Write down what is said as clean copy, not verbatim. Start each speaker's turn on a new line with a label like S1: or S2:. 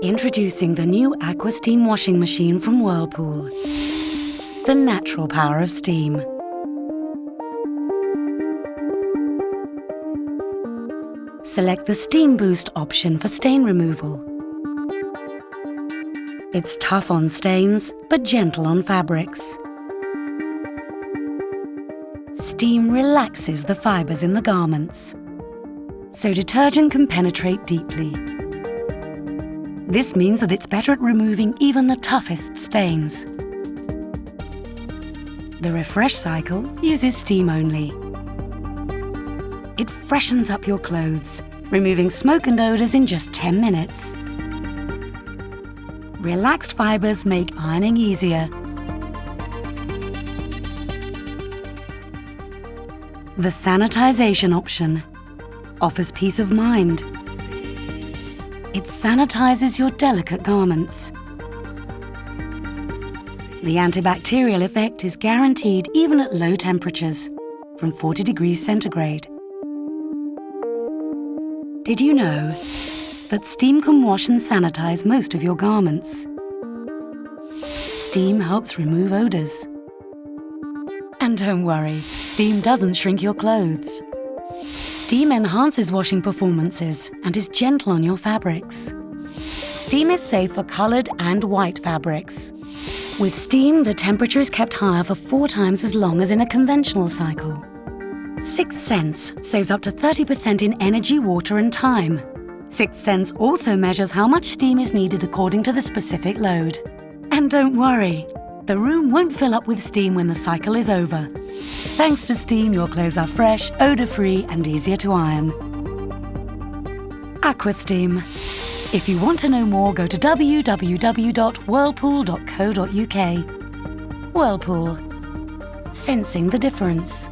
S1: Introducing the new AquaSteam Washing Machine from Whirlpool. The natural power of steam. Select the Steam Boost option for stain removal. It's tough on stains, but gentle on fabrics. Steam relaxes the fibres in the garments, so detergent can penetrate deeply. This means that it's better at removing even the toughest stains. The refresh cycle uses steam only. It freshens up your clothes, removing smoke and odours in just 10 minutes. Relaxed fibres make ironing easier. The sanitisation option offers peace of mind. It sanitises your delicate garments. The antibacterial effect is guaranteed even at low temperatures, from 40 degrees centigrade. Did you know that steam can wash and sanitize most of your garments? Steam helps remove odours. And don't worry, steam doesn't shrink your clothes. Steam enhances washing performances and is gentle on your fabrics. Steam is safe for coloured and white fabrics. With steam, the temperature is kept higher for 4 times as long as in a conventional cycle. 6th Sense saves up to 30% in energy, water and time. 6th Sense also measures how much steam is needed according to the specific load. And don't worry, the room won't fill up with steam when the cycle is over. Thanks to steam, your clothes are fresh, odour-free and easier to iron. AquaSteam. If you want to know more, go to www.whirlpool.co.uk. Whirlpool. Sensing the difference.